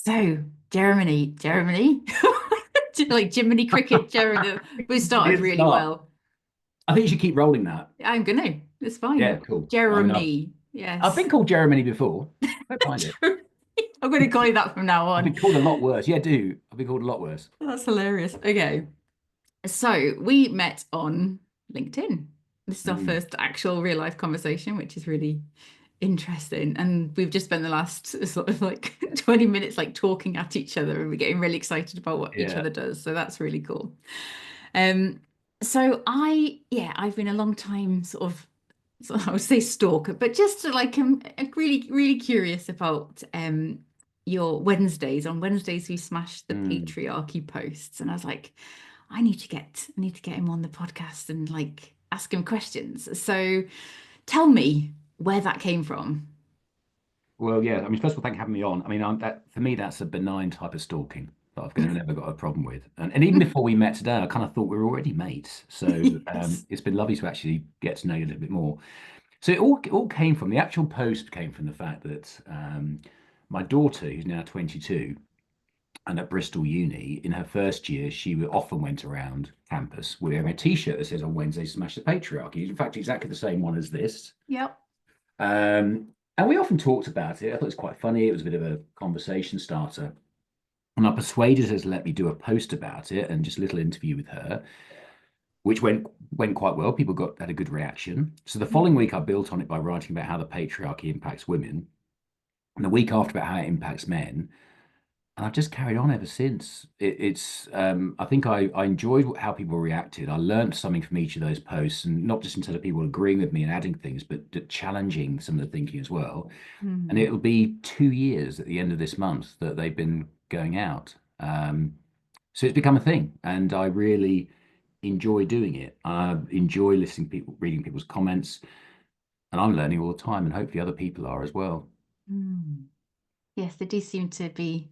So, Germany, like Jiminy Cricket, Germany. We started It's really not. well. I think you should keep rolling that. I'm gonna. It's Yeah, fine. cool. I mean, Jeremy. I've been Yes. called Jeremy before. Don't mind it. I'm gonna call you that from now I've on. been called a lot worse. Yeah, do. I've been called a lot worse. That's hilarious. Okay. So we met on LinkedIn. This is our Mm. first actual real life conversation, which is really interesting. And we've just spent the last sort of like 20 minutes like talking at each other and we're getting really excited about what each Yeah. other does. So that's really cool. Um, yeah, I've been a long time I would say stalker, but just to like I'm really, really curious about your Wednesdays. On Wednesdays, we smashed the Mm. patriarchy posts, and I was like, I need to get him on the podcast and like ask him questions. So tell me where that came from. Well, yeah. I mean, first of all, thank you for having me on. I mean, that for me, that's a benign type of stalking that never got a problem with. And even before we met today, I kind of thought we were already mates. So Yes. it's been lovely to actually get to know you a little bit more. So it all came from the actual post came from the fact that my daughter, who's now 22, and at Bristol Uni, in her first year, she often went around campus wearing a T-shirt that says "On Wednesday, smash the patriarchy." In fact, exactly the same one as this. Yep. And we often talked about it. I thought it was quite funny. It was a bit of a conversation starter. And I persuaded her to let me do a post about it and just a little interview with her, which went quite well. People had a good reaction. So the following week, I built on it by writing about how the patriarchy impacts women, and the week after about how it impacts men. And I've just carried on ever since. I think I enjoyed how people reacted. I learned something from each of those posts, and not just in terms of people agreeing with me and adding things, but challenging some of the thinking as well. And Hmm. it'll be 2 years at the end of this month that they've been going out. So it's become a thing, and I really enjoy doing it. I enjoy listening to people, reading people's comments, and I'm learning all the time, and hopefully other people are as well. Hmm. Yes, they do seem to be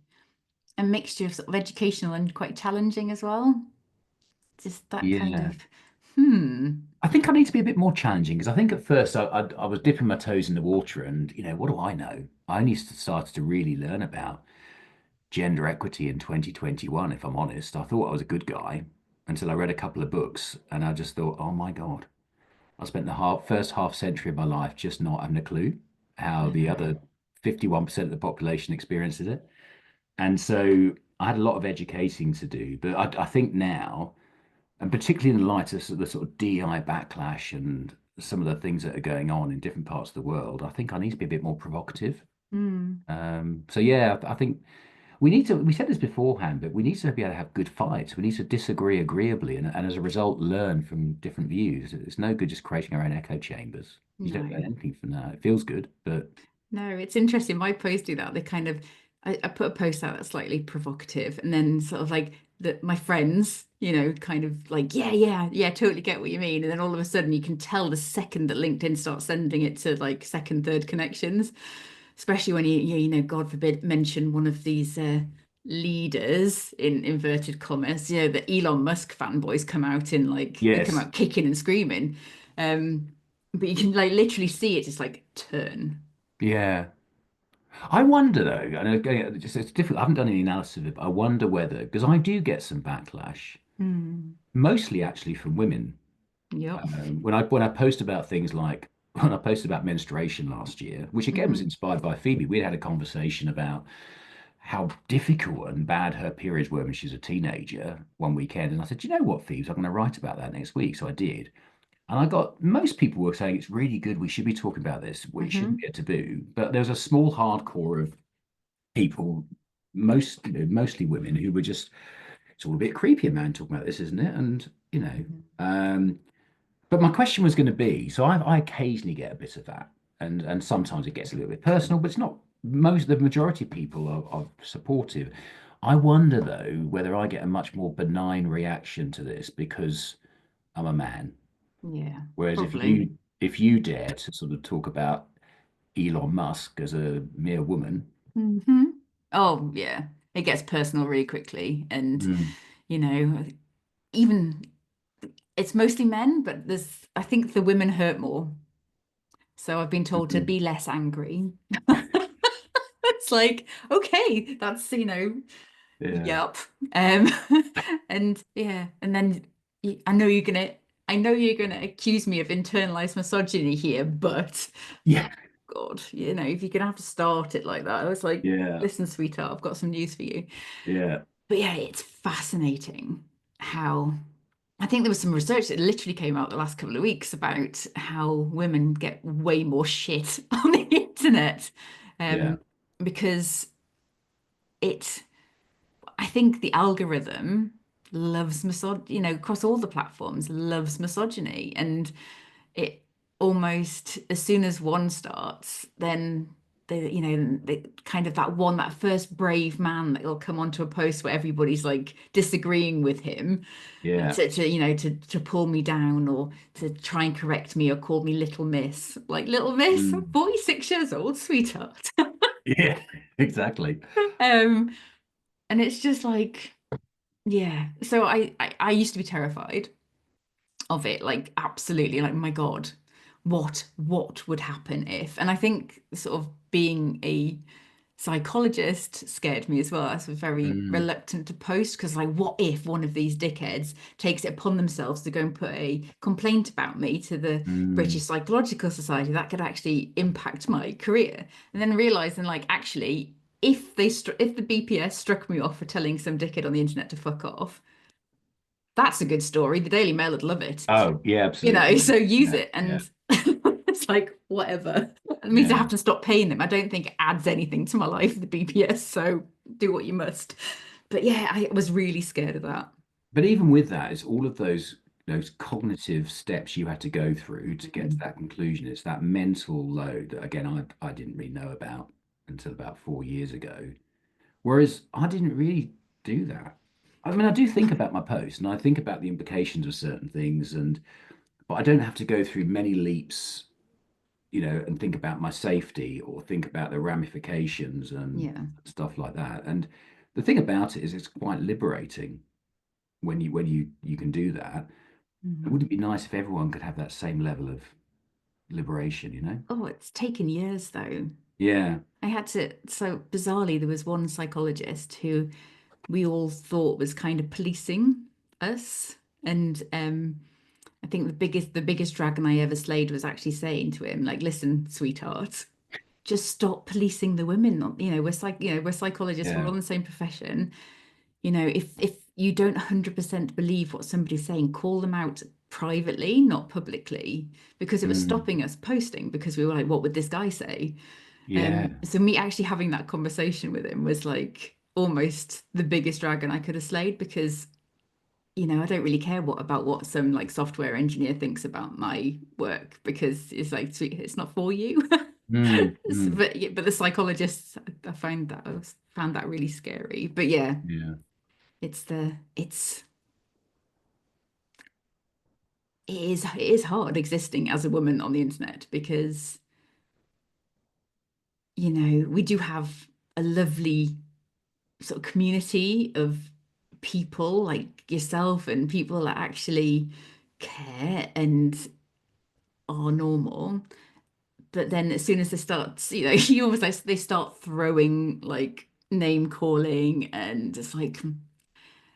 a mixture of sort of educational and quite challenging as well. Just that kind Yeah. of, hmm. I think I need to be a bit more challenging because I think at first I was dipping my toes in the water, and what do I know? I only started to really learn about gender equity in 2021. If I'm honest, I thought I was a good guy until I read a couple of books, and I just thought, oh my God, I spent the first half century of my life just not having a clue how the No. other 51% of the population experiences it. And so I had a lot of educating to do. But I think now, and particularly in the light of the sort of DEI backlash and some of the things that are going on in different parts of the world, I think I need to be a bit more provocative. Hmm. So yeah, I think we need to, we said this beforehand, but we need to be able to have good fights. We need to disagree agreeably and as a result, learn from different views. It's no good just creating our own echo chambers. You don't No. learn anything from that. It feels good, but No, it's interesting. My posts do that. They kind of, I put a post out that's slightly provocative, and then sort of like my friends, kind of like, yeah, yeah, yeah, totally get what you mean. And then all of a sudden, you can tell the second that LinkedIn starts sending it to like second, third connections, especially when God forbid, mention one of these leaders in inverted commas. The Elon Musk fanboys come out in like they come yes, out kicking and screaming. Um, but you can like literally see it just like turn. yeah. I wonder though, and again, it's difficult. I haven't done any analysis of it, but I wonder whether, because I do get some backlash, Hmm. mostly actually from women. Yep. When I post about things like when I posted about menstruation last year, which again was Hmm. inspired by Phoebe, we had a conversation about how difficult and bad her periods were when she was a teenager one weekend. And I said, you know what, Phoebe, I'm going to write about that next week. So I did. And I got most people were saying it's really good. We should be talking about this. We shouldn't Hmm. be a taboo. But there was a small hardcore of people, mostly women, who were just it's all a bit creepy, a man talking about this, isn't it? And um, but my question was going to be, so I occasionally get a bit of that, and sometimes it gets a little bit personal, but it's not the majority of people are supportive. I wonder though whether I get a much more benign reaction to this because I'm a man. Yeah, Whereas if probably. you dare to sort of talk about Elon Musk as a mere woman, Hmm. Oh, yeah. It gets personal really quickly. And, mm, you know, even it's mostly men, but I think the women hurt more. So I've been told to mm, be less angry. It's like, okay, that's, Yeah. yep. Um, and yeah, and then I know you're gonna accuse me of internalized misogyny here, but Yeah. God, if you're gonna have to start it like that, I was like, Yeah. listen, sweetheart, I've got some news for you. Yeah. But yeah, it's fascinating how I think there was some research that literally came out the last couple of weeks about how women get way more shit on the internet. Yeah. Um, because it I think the algorithm loves across all the platforms, loves misogyny. And it almost, as soon as one starts, then kind of that first brave man that will come onto a post where everybody's like disagreeing with him Yeah. to pull me down or to try and correct me or call me little miss. Like, little miss, I'm Mm. 46 years old, sweetheart. Yeah. Exactly. Um, and it's just like, yeah. So I used to be terrified of it, like absolutely, like my God, what would happen if? And I think sort of being a psychologist scared me as well. I was very Mm. reluctant to post because, like, what if one of these dickheads takes it upon themselves to go and put a complaint about me to the Mm. British Psychological Society? That could actually impact my career. And then realizing, like, actually, if the BPS struck me off for telling some dickhead on the internet to fuck off, that's a good story. The Daily Mail would love it. Oh, yeah, So absolutely. use Yeah. it. Yeah. And it's like, whatever. It means I have Yeah. to stop paying them. I don't think it adds anything to my life, the BPS. So do what you must. But yeah, I was really scared of that. But even with that, it's all of those cognitive steps you had to go through to get to Mhm. that conclusion. It's that mental load that again I didn't really know about until about 4 years ago. Whereas I didn't really do that. I mean, I do think about my post and I think about the implications of certain things, and but I don't have to go through many leaps, and think about my safety or think about the ramifications and Yeah. stuff like that. And the thing about it is it's quite liberating when you can do that. It Mhm. wouldn't be nice if everyone could have that same level of liberation? Oh, it's taken years though. Yeah. I had to, so bizarrely, there was one psychologist who we all thought was kind of policing us. And I think the biggest dragon I ever slayed was actually saying to him, like, listen, sweetheart, just stop policing the women. We're psychologists, we're Yeah. all in the same profession. If you don't 100% believe what somebody's saying, call them out privately, not publicly, because it was Mm. stopping us posting because we were like, what would this guy say? Yeah. So me actually having that conversation with him was like almost the biggest dragon I could have slayed because I don't really care about what some like software engineer thinks about my work because it's like, sweet, it's not for you. Mm. Mm. But the psychologists, I found that really scary. But yeah, Yeah. it's the it's it is hard existing as a woman on the internet because we do have a lovely sort of community of people like yourself and people that actually care and are normal. But then as soon as they start, you almost like they start throwing like name calling and it's like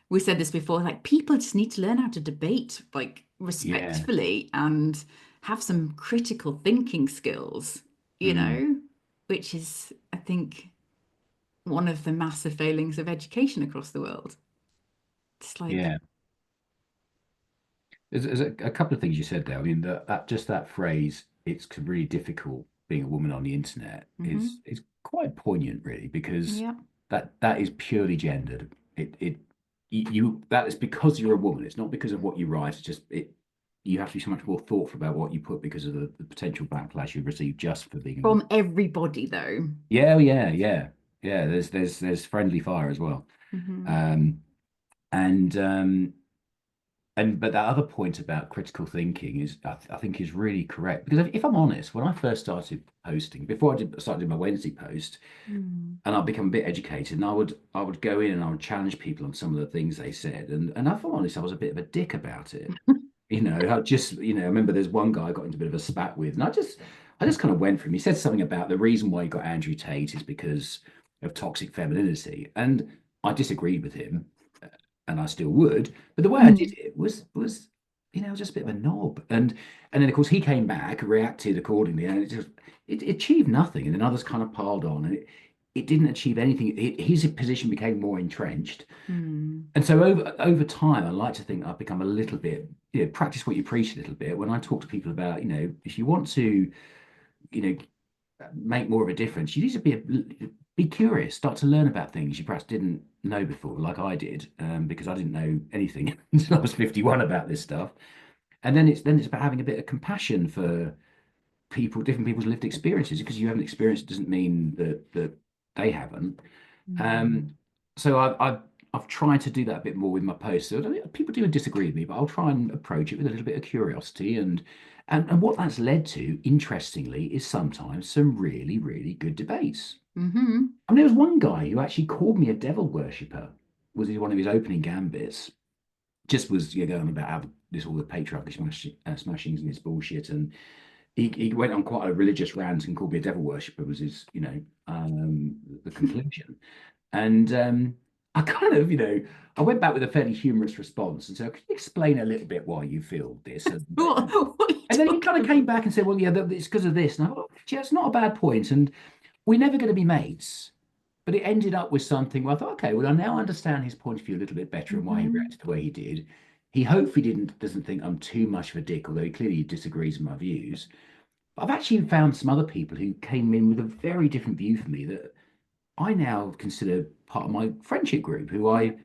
we said this before, like people just need to learn how to debate like Yeah. respectfully and have some critical thinking skills, you Mm. know, which is, I think, one of the massive failings of education across the world. It's like, Yeah. There's a couple of things you said there. I mean, that just that phrase, it's really difficult being a woman on the internet mhm, is quite poignant, really, because yeah. that is purely gendered. That is because you're a woman. It's not because of what you write. It's just you have to be so much more thoughtful about what you put because of the potential backlash you receive just for being a woman. From everybody though. Yeah, oh, yeah, yeah, yeah. There's friendly fire as well. Hmm. Um, and but that other point about critical thinking is, I think, is really correct because if I'm honest, when I first started posting, before started doing my Wednesday post, Mm. and I'd become a bit educated, and I would go in and I would challenge people on some of the things they said, and if I'm honest, I was a bit of a dick about it. I remember there's one guy I got into a bit of a spat with, and I just kind of went for him. He said something about the reason why he got Andrew Tate is because of toxic femininity. And I disagreed with him, and I still would. But the way I did Mm. it was, just a bit of a knob. And then of course he came back, reacted accordingly, and it achieved nothing. And then others kind of piled on, and it didn't achieve anything. His position became more entrenched. Mm. And so over time, I like to think I've become a little bit, practice what you preach a little bit. When I talk to people about, if you want to, you know, make more of a difference, you need to be curious, start to learn about things you perhaps didn't know before, like I did, because I didn't know anything until I was 51 about this stuff. And then it's about having a bit of compassion for different people's lived experiences. Because you haven't experienced doesn't mean that they haven't. Mm. Um, so I've tried to do that a bit more with my posts. So people do disagree with me, but I'll try and approach it with a little bit of curiosity. And what that's led to, interestingly, is sometimes some really, really good debates. Hmm. I mean, there was one guy who actually called me a devil worshipper. Was one of his opening gambits? Just was going about how this all the patriarchy smashings and this bullshit, and he went on quite a religious rant and called me a devil worshipper. Was his the conclusion. And I kind of, I went back with a fairly humorous response and said, "Can you explain a little bit why you feel this?" What are you And then he kind talking of came about? back and said, "Well, yeah, it's because of this." And I thought, "Gee, that's not a bad point." And we're never going to be mates. But it ended up with something where I thought, okay, well, I now understand his point of view a little bit better and why he Hmm. reacted the way he did. He hopefully doesn't think I'm too much of a dick, although he clearly disagrees with my views. But I've actually found some other people who came in with a very different view from me that I now consider part of my friendship group, who I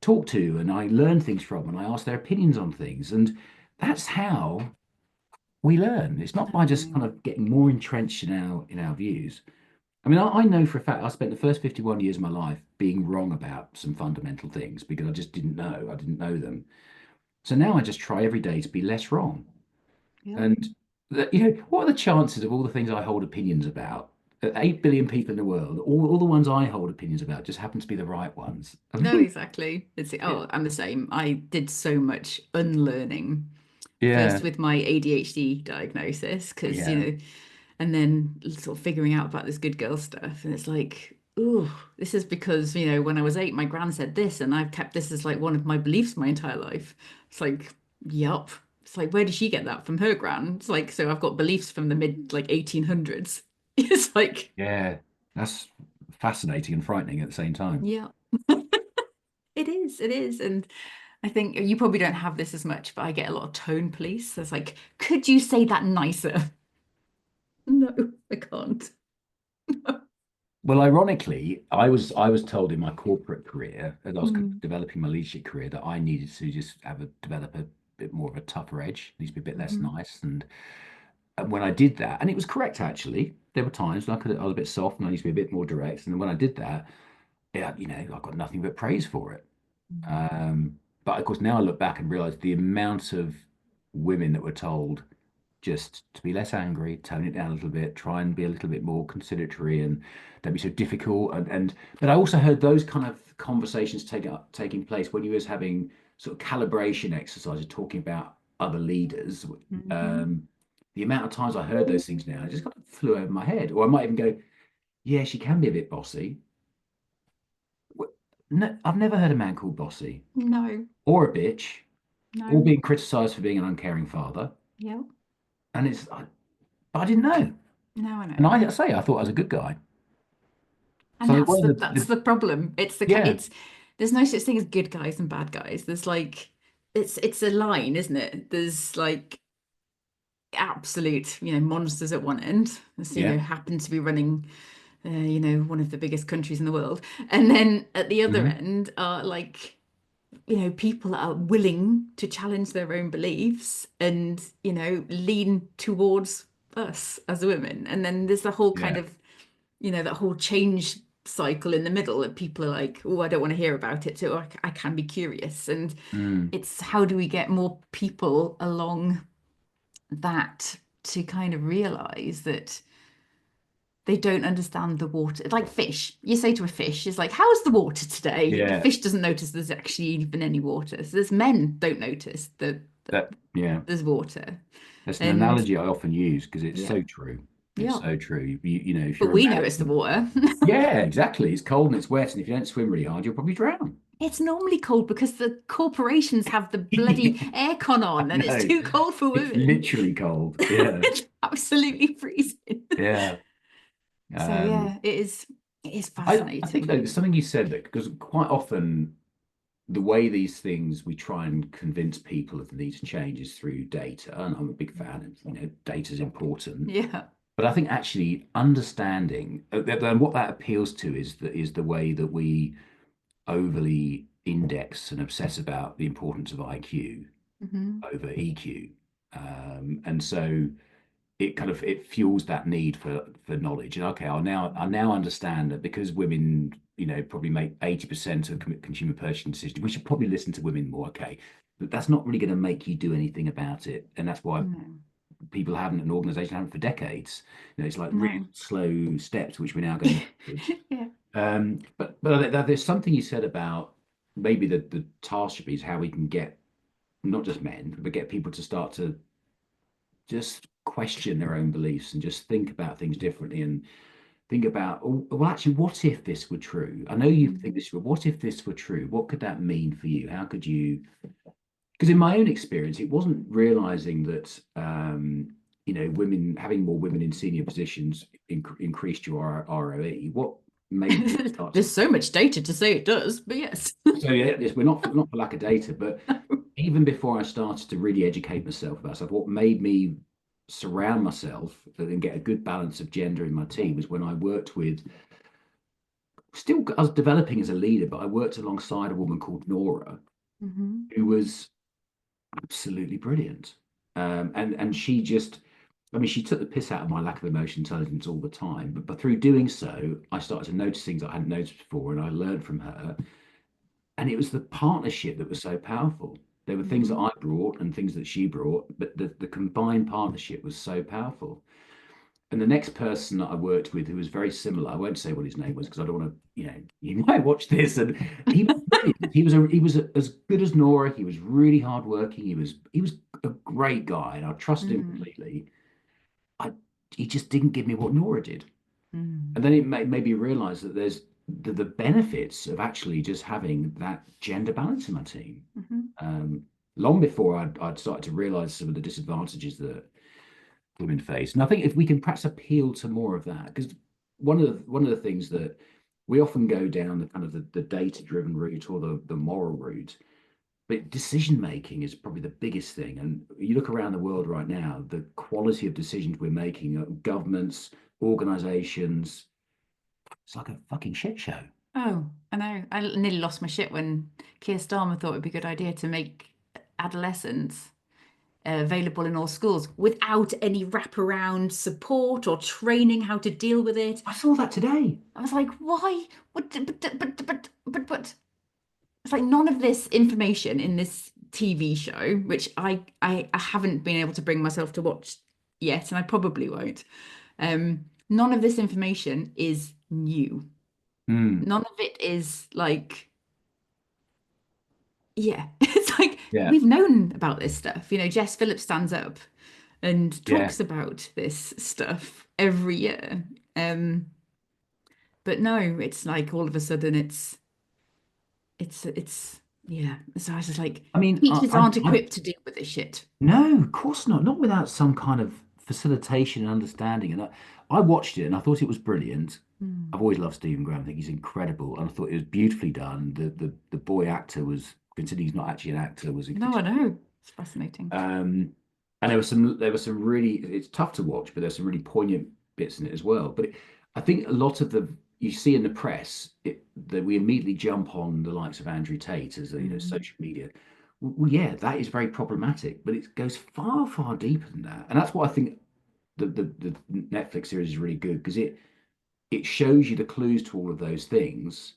talk to and I learn things from and I ask their opinions on things. And that's how we learn. It's not by just No. kind of getting more entrenched in our views. I mean, I know for a fact I spent the first 51 years of my life being wrong about some fundamental things because I just didn't know. I didn't know them. So now I just try every day to be less wrong. Yeah. And what are the chances of all the things I hold opinions about? 8 billion people in the world, all the ones I hold opinions about just happen to be the right ones. I No, mean, exactly. I'm the same. I did so much unlearning yeah, first with my ADHD diagnosis because, yeah, and then sort of figuring out about this good girl stuff. And it's like, oh, this is because, when I was 8, my gran said this, and I've kept this as like one of my beliefs my entire life. It's like, yup. It's like, where did she get that from her gran? It's like, so I've got beliefs from the mid like 1800s. It's like, yeah. That's fascinating and frightening at the same time. yeah, it is. It is. And I think you probably don't have this as much, but I get a lot of tone police. So it's like, could you say that nicer? No, I can't. Well, ironically, I was told in my corporate career, as I was kind of Mm. developing my leadership career, that I needed to just develop a bit more of a tougher edge, needs to be a bit less Mhm. nice. And when I did that, and it was correct actually, there were times when I was a bit soft and I used to be a bit more direct. And then when I did that, yeah, I got nothing but praise for it. Mm. But of course, now I look back and realize the amount of women that were told just to be less angry, tone it down a little bit, try and be a little bit more conciliatory, and don't be so difficult. But I also heard those kind of conversations taking place when you was having sort of calibration exercises, talking about other leaders. Mhm. Um, the amount of times I heard those things now, it just kind of flew over my head. Or I might even go, "Yeah, she can be a bit bossy." No, I've never heard a man called bossy No, or a bitch or no. being criticised for being an uncaring father. Yeah. And but I didn't know. No, I And know. I thought I was a good guy. And So that's one the of that's the problem. yeah, It's there's no such thing as good guys and bad guys. There's like it's a line, isn't it? There's like absolute, monsters at one end. This, yeah, happen to be running one of the biggest countries in the world. And then at the other hmm end are like, people that are willing to challenge their own beliefs and, lean towards us as women. And then there's the whole kind yeah, of, that whole change cycle in the middle that people are like, oh, I don't want to hear about it. So I can be curious. And mm, it's how do we get more people along that to kind of realize that they don't understand the water. Like fish. You say to a fish, it's like, how's the water today? The yeah, fish doesn't notice there's actually even any water. So there's men don't notice that That, yeah, there's water. that's an And analogy I often use because it's yeah, so true. It's yeah. so true. You know, if But you're we know it's the imagining, water. yeah, exactly. It's cold and it's wet, and if you don't swim really hard, you'll probably drown. It's normally cold because the corporations have the bloody aircon I on and it's know. too cold for It's women. literally cold. Yeah. It's absolutely freezing. Yeah. So Um, yeah, it is I think fascinating. though, something you said that because quite often the way these things we try and convince people of the need to change is through data. And I'm a big fan of, data is important. Yeah. But I think actually understanding and what that appeals to is the way that we overly index and obsess about the importance of IQ Hmm. over EQ. And so it fuels that need for knowledge. And okay, I now understand that because women, probably make 80% of consumer purchasing decisions, we should probably listen to women more. Okay, but that's not really going to make you do anything about it, and that's why No, people haven't, an organization haven't for decades. It's like really no. slow steps which we're now going backwards. Yeah. But there's something you said about maybe the task should be is how we can get not just men, but get people to start to just question their own beliefs and just think about things differently and think about, oh, well, actually, what if this were true? I know you think Mhm. this, but what if this were true? What could that mean for you? How could you? Because in my own experience, it wasn't realizing that, women having more women in senior positions increased your ROE. What made me start to? There's so much data to say it does, but yes. So yeah, this, we're not for lack of data, but even before I started to really educate myself about stuff, what made me surround myself and get a good balance of gender in my team was when I worked with, still, I was developing as a leader, but I worked alongside a woman called Nora, Hmm. who was absolutely brilliant. And she just, I mean, she took the piss out of my lack of emotional intelligence all the time. But through doing so, I started to notice things I hadn't noticed before, and I learned from her. And it was the partnership that was so powerful. There were things that Hmm. I brought and things that she brought, but the combined partnership was so powerful. And the next person that I worked with who was very similar, I won't say what his name was because I don't want to, you might watch this. And he was brilliant. As good as Nora. He was really hardworking. He was a great guy, and I trusted him Mm. completely. I He just didn't give me what Nora did. Mm. And then it made me realize that there's the benefits of actually just having that gender balance in my team. Hmm. Um, Long before I'd started to realize some of the disadvantages that women face. And I think if we can perhaps appeal to more of that, because one of the things that we often go down the kind of the data-driven route or the moral route, but decision making is probably the biggest thing. And you look around the world right now, the quality of decisions we're making, governments, organizations, it's like a fucking shit show. Oh, I know. I nearly lost my shit when Keir Starmer thought it'd be a good idea to make adolescence available in all schools without any wraparound support or training how to deal with it. I saw that today. I was like, why? What? But it's like none of this information in this TV show, which I haven't been able to bring myself to watch yet, and I probably won't. None of this information is new. Mm, None of it is like, yeah, it's like yeah, we've known about this stuff. Jess Phillips stands up and yeah. talks about this stuff every year. Um, but no, it's like all of a sudden it's yeah. So I was just like, I mean, teachers aren't equipped to deal with this shit. no, of course not. Not without some kind of facilitation and understanding. And I watched it and I thought it was brilliant. Hmm. I've always loved Stephen Graham. I think he's incredible, and I thought it was beautifully done. The boy actor was, considering he's not actually an actor, was No, I know. It's fascinating. and there were some really, it's tough to watch, but there's some really poignant bits in it as well. But I think a lot of the you see in the press that we immediately jump on the likes of Andrew Tate as Mm. social media. Well, yeah, that is very problematic, but it goes far, far deeper than that. And that's what I think the Netflix series is really good because it shows you the clues to all of those things,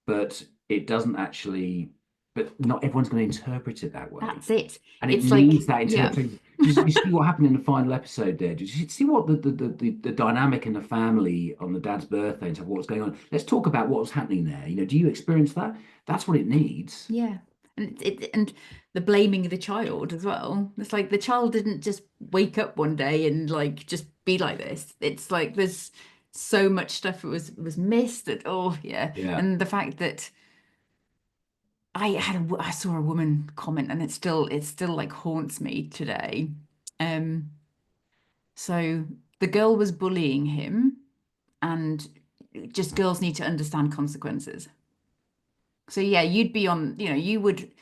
but it doesn't actually, but not everyone's going to interpret it that way. That's it. And it It's like, needs that yeah. interpretation. Did you see what happened in the final episode there? Did you see what the dynamic in the family on the dad's birthday and stuff, what's going on? Let's talk about what was happening there. Do you experience that? That's what it needs. Yeah. And the blaming of the child as well. It's like the child didn't just wake up one day and like just be like this. It's like there's so much stuff that was missed. That, oh yeah, Yeah. and the fact that I saw a woman comment, and it still like haunts me today. Um, so the girl was bullying him, and just girls need to understand consequences. So yeah, you'd be on, you would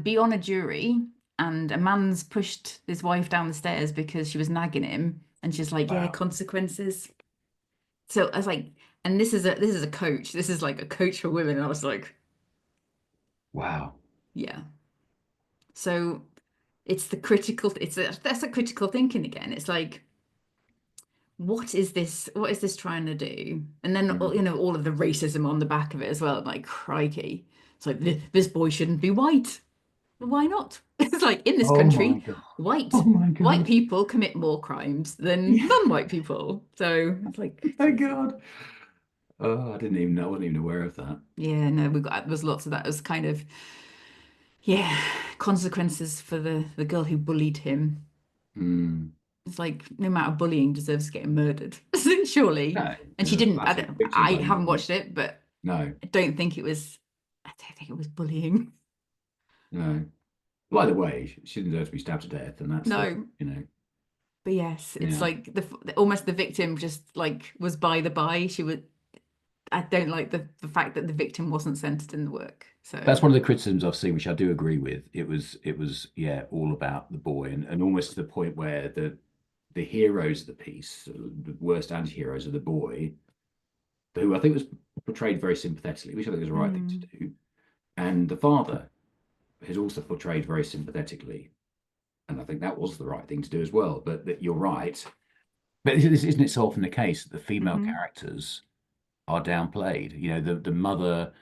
be on a jury, and a man's pushed his wife down the stairs because she was nagging him, and she's like, yeah, Wow. consequences. So I was like, and this is a coach. This is like a coach for women. And I was like, Wow. yeah. So that's a critical thinking again. It's like, what is this trying to do? And then Mm. all of the racism on the back of it as well. I'm like, crikey. It's like this boy shouldn't be white. Why not? It's like in this Oh my country, God. Oh white my white God. people commit more crimes than Yeah. non-white people. So it's like, Oh my God. Oh, I didn't even know. I wasn't even aware of that. yeah, no, there's lots of that as kind of, yeah, consequences for the girl who bullied him. Mm. It's like no amount of bullying deserves getting murdered, surely. No, And she there's a didn't. classic victim I blaming, haven't isn't it? watched it, but No, I don't think it was. I don't think it was bullying. no. By the way, she didn't deserve to be stabbed to death, and that's the, No, you know, but yes, it's yeah. like almost the victim just like was by the by. She was. I don't like the fact that the victim wasn't centered in the work. So That's one of the criticisms I've seen, which I do agree with. It was, yeah, all about the boy, and almost to the point where the heroes of the piece, the worst anti-heroes, are the boy, who I think was portrayed very sympathetically, which I think is the right thing mm, to do, and the father is also portrayed very sympathetically, and I think that was the right thing to do as well. But that you're right. But this isn't it so often the case that the female hmm characters are downplayed? You know, the mother,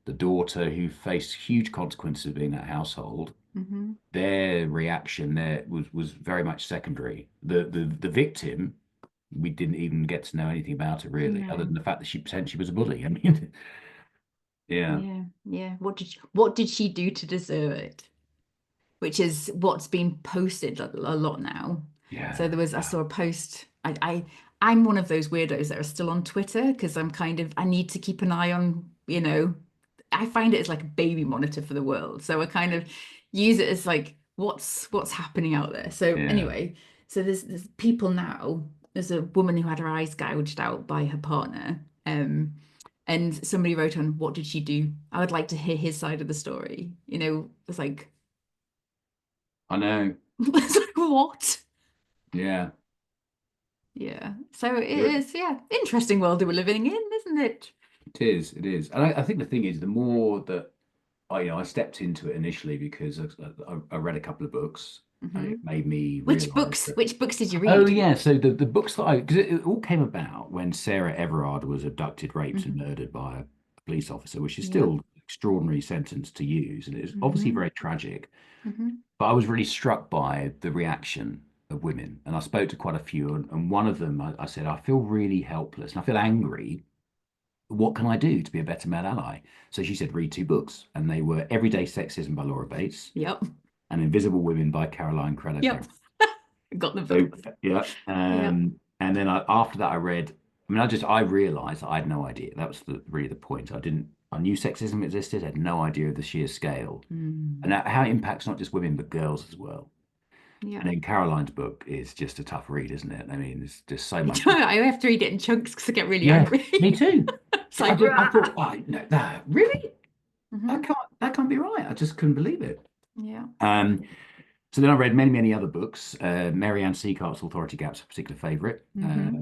the daughter who faced huge consequences of being in that household, hmm their reaction there was very much secondary. The victim, we didn't even get to know anything about her really, other no. than the fact that she potentially was a bully. I mean, yeah, Yeah, yeah. What did she do to deserve it? Which is what's been posted a lot now. So yeah, I wow, saw a post. I'm one of those weirdos that are still on Twitter because I need to keep an eye on, I find it as like a baby monitor for the world. So I kind of use it as like what's happening out there. So yeah. anyway, so there's people now. There's a woman who had her eyes gouged out by her partner. And somebody wrote on, what did she do? I would like to hear his side of the story. It's like, I know. it's like, what? Yeah, Yeah. So it you're, is, yeah, interesting world that we're living in, isn't it? it is, it is, and I think the thing is, the more that I stepped into it initially because I read a couple of books, and it Hmm. made me Which realize books, that. which books did you Oh read? yeah, so the books that because it all came about when Sarah Everard was abducted, raped, and Hmm. murdered by a police officer, which is Yep. still an extraordinary sentence to use, and it's obviously Hmm. very tragic. Hmm. But I was really struck by the reaction of women, and I spoke to quite a few, and one of them, I said, I feel really helpless, and I feel angry. What can I do to be a better male ally? So she said, read two books, and they were Everyday Sexism by Laura Bates Yep. and Invisible Women by Caroline Yep. Craddock. Got them So both. yeah, Yep. and then after that I read. I mean, I realised I had no idea. That was really the point. I knew sexism existed, had no idea of the sheer scale and Mm. how it impacts not just women but girls as well. And Yep. then Caroline's book is just a tough read, isn't it? I mean, there's just so much. I have to read it in chunks because I get really Yeah, angry. me too. It's like, I rah! thought, oh, no, that really, Hmm. that can't be right. I just couldn't believe it. Yeah. Um, So then I read many, many other books. Mary Ann Seikart's Authority Gap's a particular favourite. Hmm.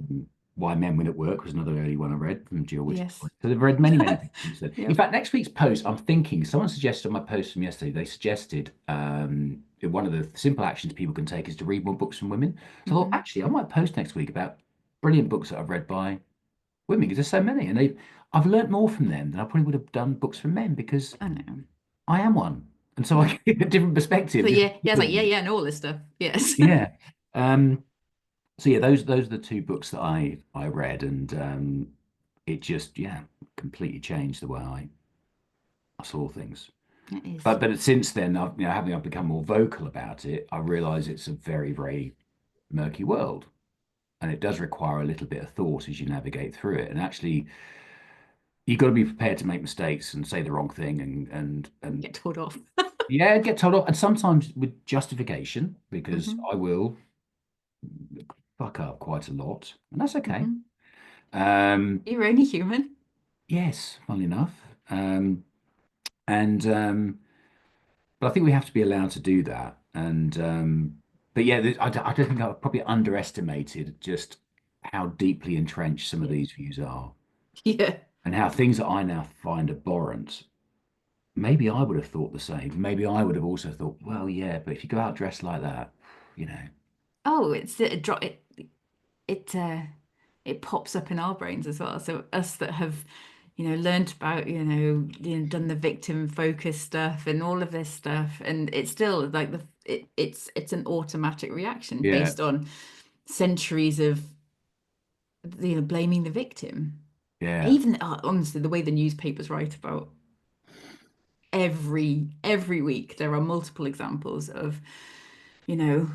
Why Men Win at Work was another early one I read from Jill Whitty. Yes. So they've read many, many things since then. In Yep. fact, next week's post, I'm thinking someone suggested on my post from yesterday, they suggested one of the simple actions people can take is to read more books from women. So I thought, Hmm. actually, I might post next week about brilliant books that I've read by women because there's so many. And I've learnt more from them than I probably would have done books from men because I know. I am one. And so Yeah. I get a different So perspective, different yeah, it's like, yeah, feeling. yeah, and all this stuff. Yes. Yeah. Um, so yeah, those are the two books that I read, and it just, yeah, completely changed the way I saw things. It is. But since then, having I've become more vocal about it, I realise it's a very, very murky world, and it does require a little bit of thought as you navigate through it. And actually, you've got to be prepared to make mistakes and say the wrong thing, and Get told off. yeah, get told off, and sometimes with justification, because Hmm. I will fuck up quite a lot, and that's okay. Hmm. Um, You're only human. yes, funnily enough. And but I think we have to be allowed to do that. And but yeah, I don't think I've probably underestimated just how deeply entrenched some of Yeah. these views are, Yeah. and how things that I now find abhorrent. Maybe I would have thought the same. Maybe I would have also thought, well, yeah, but if you go out dressed like that, you know, Oh, it's a drop. It it pops up in our brains as well. So us that have, learned about, done the victim focus stuff and all of this stuff, and it's still like it's an automatic reaction yeah, based on centuries of blaming the victim. yeah, Even honestly, the way the newspapers write about every week, there are multiple examples of, you know,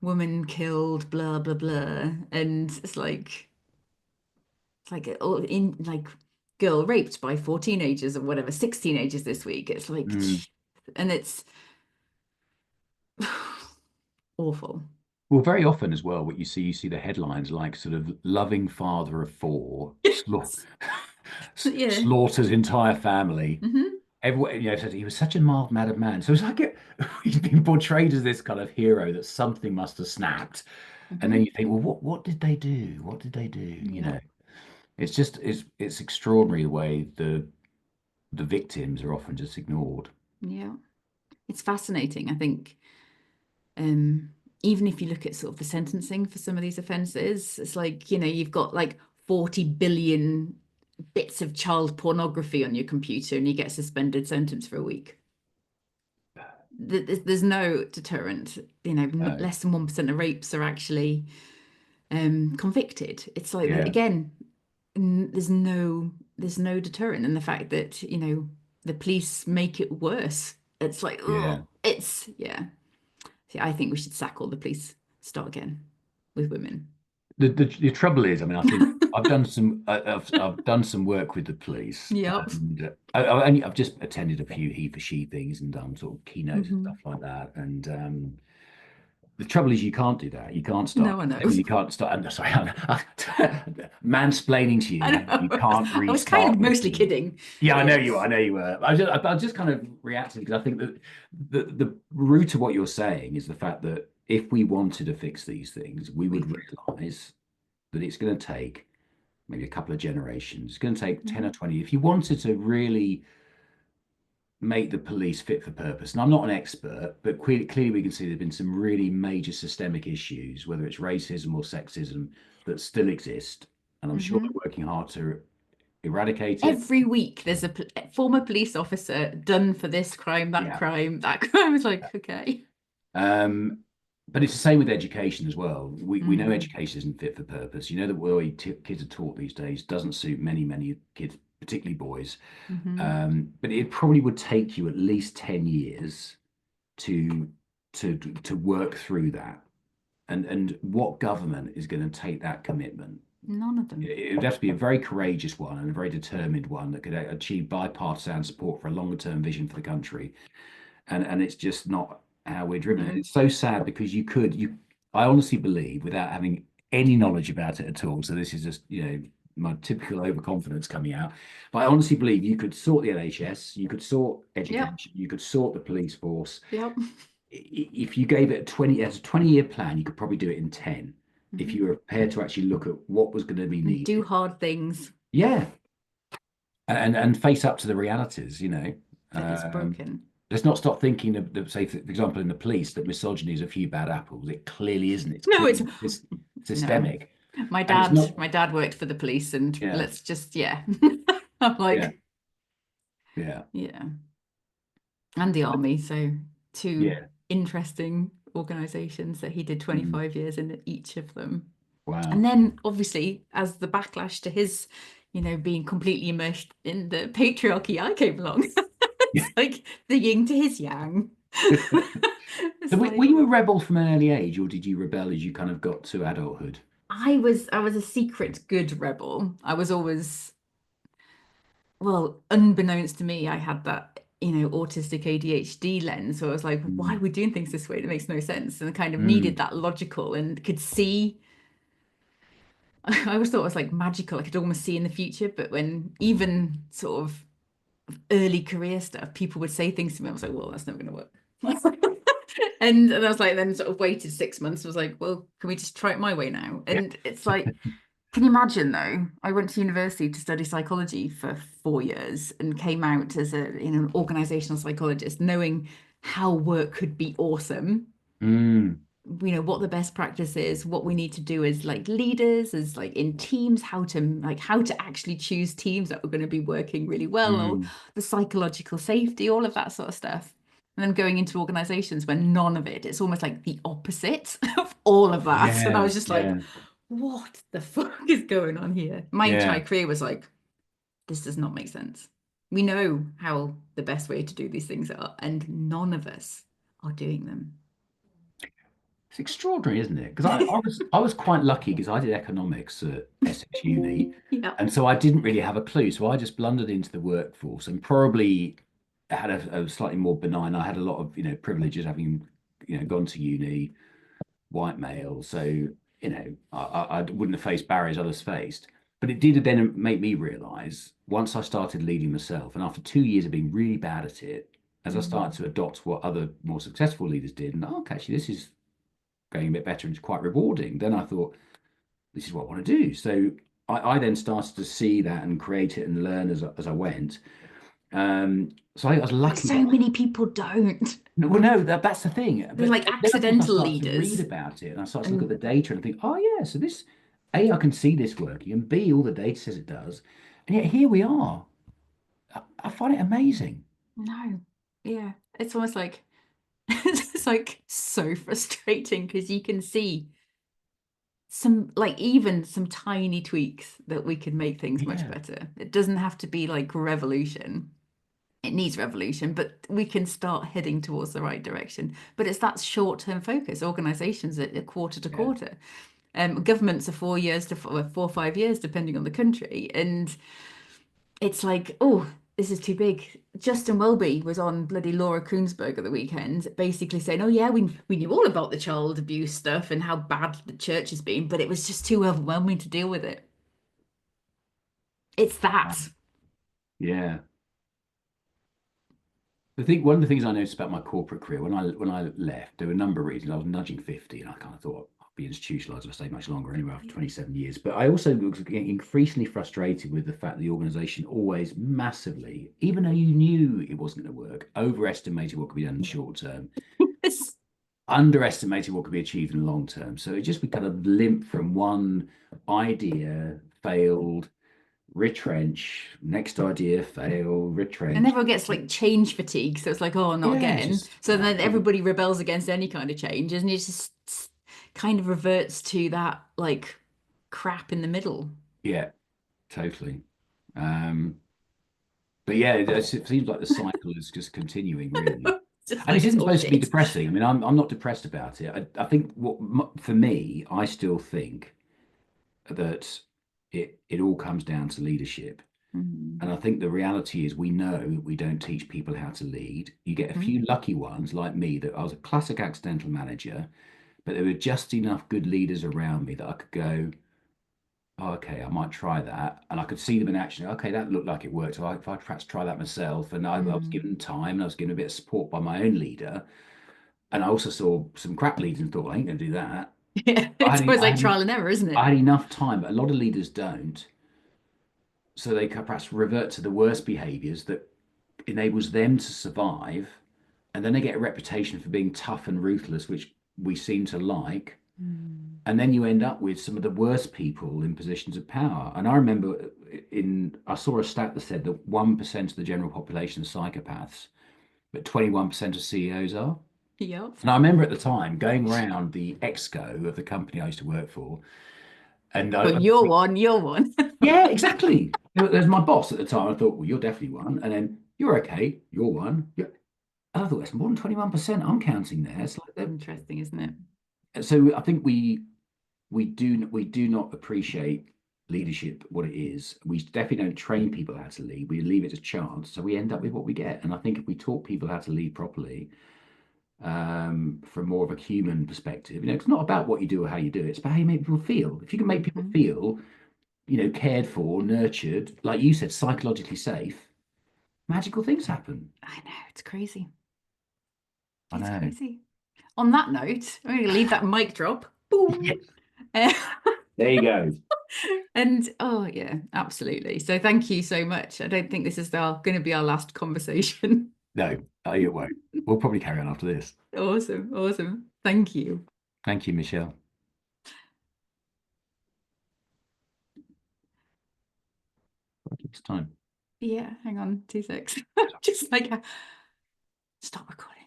woman killed, blah blah blah, and it's like oh, in like girl raped by four teenagers or whatever, six teenagers this week. It's like, mm. and it's awful. Well, very often as well, what you see the headlines like sort of loving father of four Yes. Yeah. slaughters entire family. Hmm. Everyone, said he was such a mild-mannered man. So it's like he's been portrayed as this kind of hero that something must have snapped. And then Hmm. you think, well, what did they do? What did they do? Yeah. It's just it's extraordinary the way the victims are often just ignored. Yeah. It's fascinating. I think um even if you look at sort of the sentencing for some of these offences, it's like, you've got like 40 billion bits of child pornography on your computer and you get a suspended sentence for a week. There's no deterrent. No. Less than 1% of rapes are actually convicted. It's like Yeah, again, there's no deterrent, and the fact that the police make it worse. It's like, yeah. oh, it's yeah. See, I think we should sack all the police. Start again with women. The trouble is, I mean, I think I've done some work with the police, Yep. and I've just attended a few he for she things and done sort of keynotes and stuff Hmm. like that. And the trouble is, you can't do that. You can't start. No, I know. You can't start. I'm sorry, mansplaining to I you. You know. can't I was kind restart of with mostly them. kidding, Yeah, but I know you yes. were. I know you were. I was just kind of reacting because I think that the root of what you're saying is the fact that if we wanted to fix these things, we We would could. realize that it's going to take maybe a couple of generations. It's going to take 10 or Mhm. 20. If you wanted to really make the police fit for purpose, and I'm not an expert, but clearly we can see there's been some really major systemic issues, whether it's racism or sexism, that still exist. And I'm sure Mhm. they're working hard to eradicate it. Every week there's a former police officer done for this crime, that Yeah. crime, that crime. It's like, okay. Um, but it's the same with education as well. We know Mm. education isn't fit for purpose. You know, the way kids are taught these days doesn't suit many kids, particularly boys. Hmm. But it probably would take you at least 10 years to to work through that. And what government is going to take that commitment? None of them. It would have to be a very courageous one and a very determined one that could achieve bipartisan support for a longer term vision for the country. And it's just not how we're driven. And No. it's so sad because I honestly believe, without having any knowledge about it at all, so this is just, my typical overconfidence coming out, but I honestly believe you could sort the NHS, you could sort Yep. education, you could sort the police force. Yep. If you gave it as a 20-year plan, you could probably do it in 10 if Hmm. you were prepared to actually look at what was going to be And do needed. hard things Yeah, and face up to the realities, that is Um, broken. let's not stop thinking of, say, for example, in the police, that misogyny is a few bad apples. It clearly isn't. It's No, it's clearly no. systemic, My and it's dad, not. my dad worked for the police, and Yeah, let's just, yeah. I'm yeah, like, yeah, yeah, and the army. So two yeah. interesting organizations that he did Mm, 25 years in each of them. And wow. then obviously, as the backlash to his, being completely immersed in the patriarchy, I came along. Yeah. It's like the yin to his yang. So It's were like you a rebel from an early age, or did you rebel as you kind of got to adulthood? I was a secret good rebel. I was always, well, unbeknownst to me, I had that, autistic ADHD lens. So I was like, why are Mm. we doing things this way? It makes no sense. And I kind of needed Mm. that logical and could see. I always thought it was like magical. I could almost see in the future. But when even sort of early career stuff, people would say things to me, I was like, well, that's never going to work. And I was like, then sort of waited 6 months. I was like, well, can we just try it my way now? Yeah. And it's like, can you imagine though? I went to university to study psychology for 4 years and came out as an organizational psychologist, knowing how work could be awesome. Mm. What the best practice is, what we need to do as like leaders, as like in teams, how to actually choose teams that are going to be working really well, or Mm. the psychological safety, all of that sort of stuff. And then going into organizations where none of it, it's almost like the opposite of all of that. And I Yeah. was just like, Yeah. what the fuck is going on here? My entire Yeah. career was like, this does not make sense. We know how the best way to do these things are, and none of us are doing them. It's extraordinary, isn't it? Because I was quite lucky because I did economics at Essex Uni, Yeah. and so I didn't really have a clue. So I just blundered into the workforce and probably had a slightly more benign. I had a lot of privileges having gone to uni, white male. So I wouldn't have faced barriers others faced. But it did then make me realize once I started leading myself, and after 2 years of being really bad at it, as I started Mm. to adopt what other more successful leaders did, and okay, actually this is going a bit better and it's quite rewarding, then I thought, this is what I want to do. So I then started to see that and create it and learn as I went. So I was But lucky so that, many people don't. well, no, that's the thing. They're But like then, of course, I accidental started to read leaders. about it and I started to look at And the data and think, oh, yeah, so this, A, I can see this working, and B, all the data says it does. And yet here we are. I find it amazing. no, yeah, it's almost like it's like so frustrating because you can see some, like, even some tiny tweaks that we can make things much Yeah, better. It doesn't have to be like revolution. It needs revolution, but we can start heading towards the right direction. But it's that short-term focus. Organizations are quarter to yeah. quarter. Governments are 4 years to 4 or 5 years, depending on the country. And it's like, oh, this is too big. Justin Welby was on bloody Laura Kuenssberg at the weekend, basically saying, oh, yeah, we knew all about the child abuse stuff and how bad the church has been, but it was just too overwhelming to deal with it. It's that. Yeah. I think one of the things I noticed about my corporate career when I left, there were a number of reasons. I was nudging 50, and I kind of thought I'd be institutionalized if I stayed much longer anyway after 27 years. But I also was getting increasingly frustrated with the fact that the organization always massively, even though you knew it wasn't going to work, overestimated what could be done in the short term, It's, underestimated what could be achieved in the long term. So it just we kind of limp from one idea, failed, retrench, next idea, fail, and retrench. everyone gets like change fatigue. So it's like, oh, not Yeah, again. just So then everybody rebels against any kind of change, and it just kind of reverts to that like crap in the middle. yeah, totally. Um, but yeah, it seems like the cycle is just continuing, really. Just And like this it's isn't all supposed to be shit. depressing. I mean, I'm not depressed about it. I think for me, I still think that it all comes down to leadership. Mm. And I think the reality is we know we don't teach people how to lead. You get a few lucky ones like me that I was a classic accidental manager, but there were just enough good leaders around me that I could go, oh, okay, I might try that. And I could see them in action. Okay, that looked like it worked. So if I perhaps try that myself. And I was Mm. given time and I was given a bit of support by my own leader. And I also saw some crap leaders and thought, well, I ain't going to do that. Yeah, I it's had, always I like had, trial and error, isn't I it? had enough time, but a lot of leaders don't. So they could perhaps revert to the worst behaviors that enables them to survive. And then they get a reputation for being tough and ruthless, which we seem to like. Mm. And then you end up with some of the worst people in positions of power. And I remember I saw a stat that said that 1% of the general population are psychopaths, but 21% of CEOs are. Yep. And I remember at the time going around the exco of the company I used to work for, and But you're one, you're one. yeah, exactly. There's my boss at the time. I thought, well, you're definitely one. And then You're okay. You're one. And I thought that's more than 21%. I'm counting there. It's like Interesting, isn't it? so I think we do not appreciate leadership what it is. We definitely don't train people how to lead. We leave it to chance, so we end up with what we get. And I think if we taught people how to lead properly, from more of a human perspective, it's not about what you do or how you do it. It's about how you make people feel. If you can make people Mhm. feel, cared for, nurtured, like you said, psychologically safe, magical things happen. I know, it's crazy. I It's know. crazy. On that note, I'm going to leave that mic drop. Yeah, Boom. Uh, there you go. and oh yeah, absolutely. So thank you so much. I don't think this is going to be our last conversation. No, it won't. We'll probably carry on after this. Awesome, awesome. Thank you. Thank you, Michelle. It's time. Yeah, hang on, 2 secs. Just like stop recording.